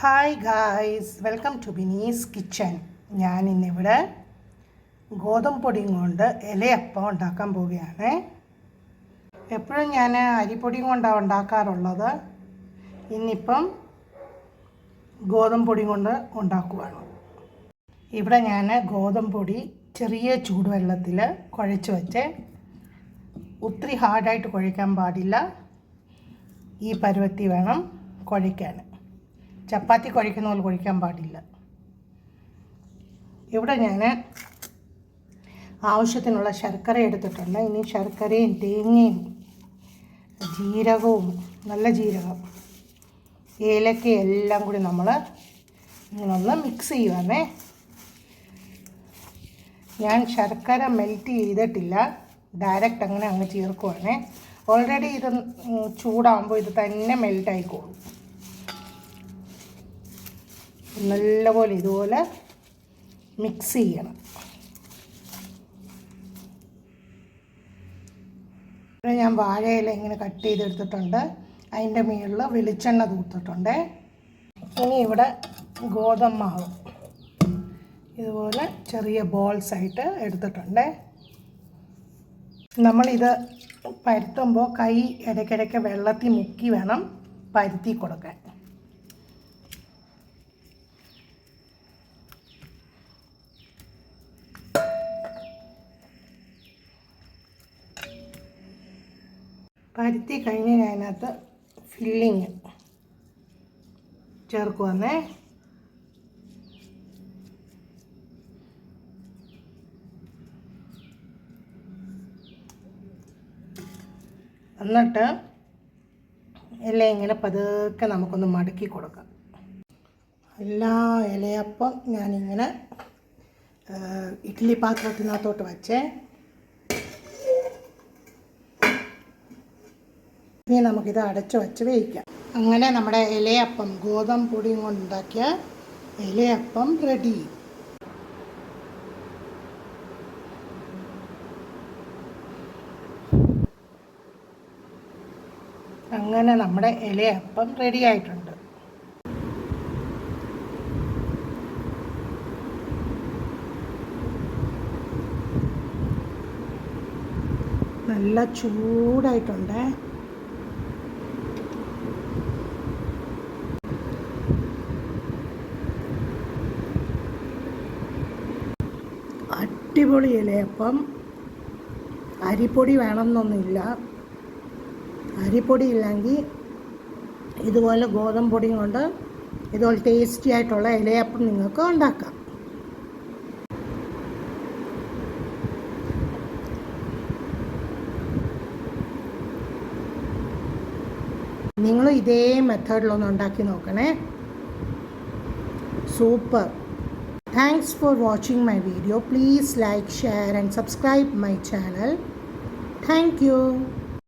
Hi guys, welcome to Bini's kitchen. ഞാൻ ഇന്നിവിടെ ഗോതമ്പ് പൊടിയും കൊണ്ട് ഇലയപ്പം ഉണ്ടാക്കാൻ പോവുകയാണ്. എപ്പോഴും ഞാൻ അരിപ്പൊടിയും കൊണ്ടാണ് ഉണ്ടാക്കാറുള്ളത്. ഇന്നിപ്പം ഗോതമ്പ് പൊടി കൊണ്ട് ഉണ്ടാക്കുവാണ്. ഇവിടെ ഞാൻ ഗോതമ്പ് പൊടി ചെറിയ ചൂടുവെള്ളത്തിൽ കുഴച്ച് വെച്ച്, ഒത്തിരി ഹാർഡായിട്ട് കുഴയ്ക്കാൻ പാടില്ല. ഈ പരുവത്തിൽ വേണം കുഴയ്ക്കാൻ. ചപ്പാത്തി കുഴയ്ക്കുന്ന പോലെ കുഴയ്ക്കാൻ പാടില്ല. ഇവിടെ ഞാൻ ആവശ്യത്തിനുള്ള ശർക്കര എടുത്തിട്ടുണ്ട്. ഇനി ശർക്കരയും തേങ്ങയും ജീരകവും, നല്ല ജീരകം, ഏലക്കയും എല്ലാം കൂടി നമ്മൾ ഇങ്ങനൊന്ന് മിക്സ് ചെയ്യുവാണേ. ഞാൻ ശർക്കര മെൽറ്റ് ചെയ്തിട്ടില്ല, ഡയറക്റ്റ് അങ്ങ് ചേർക്കുവാണേ. ഓൾറെഡി ഇത് ചൂടാകുമ്പോൾ ഇത് തന്നെ മെൽറ്റായിക്കോളും. നല്ലപോലെ ഇതുപോലെ മിക്സ് ചെയ്യണം. ഞാൻ വാഴയില ഇങ്ങനെ കട്ട് ചെയ്തെടുത്തിട്ടുണ്ട്. അതിൻ്റെ മുകളിൽ വെളിച്ചെണ്ണ തൂത്തിട്ടുണ്ട്. ഇനി ഇവിടെ ഗോതമ്പ് മാവ് ഇതുപോലെ ചെറിയ ബോൾസായിട്ട് എടുത്തിട്ടുണ്ട്. നമ്മളിത് പരത്തുമ്പോൾ കൈ ഇടയ്ക്കിടയ്ക്ക് വെള്ളത്തിൽ മുക്കി വേണം പരത്തി കൊടുക്കാൻ. പരുത്തി കഴിഞ്ഞ് അതിനകത്ത് ഫില്ലിങ് ചേർക്കുവന്നേ. എന്നിട്ട് എല്ലാം ഇങ്ങനെ പതുക്കെ നമുക്കൊന്ന് മടക്കി കൊടുക്കാം. എല്ലാ ഇലയപ്പം ഞാനിങ്ങനെ ഇഡ്ഡലി പാത്രത്തിനകത്തോട്ട് വച്ചേ. ഇനി നമുക്കിത് അടച്ചു വച്ച് വേവിക്കാം. അങ്ങനെ നമ്മുടെ ഇലയപ്പം, ഗോതമ്പ് പൊടിയും കൊണ്ടുണ്ടാക്കിയ ഇലയപ്പം റെഡി. അങ്ങനെ നമ്മുടെ ഇലയപ്പം റെഡി ആയിട്ടുണ്ട്. നല്ല ചൂടായിട്ടുണ്ട്. അടിപൊളി ഇലയപ്പം. അരിപ്പൊടി വേണമെന്നൊന്നുമില്ല. അരിപ്പൊടി ഇല്ലെങ്കിൽ ഇതുപോലെ ഗോതമ്പ് പൊടിയും കൊണ്ട് ഇതുപോലെ ടേസ്റ്റി ആയിട്ടുള്ള ഇലയപ്പം നിങ്ങൾക്ക് ഉണ്ടാക്കാം. നിങ്ങൾ ഇതേ മെത്തേഡിലൊന്ന് ഉണ്ടാക്കി നോക്കണേ. Super. Thanks for watching my video. Please like, share and subscribe my channel. Thank you.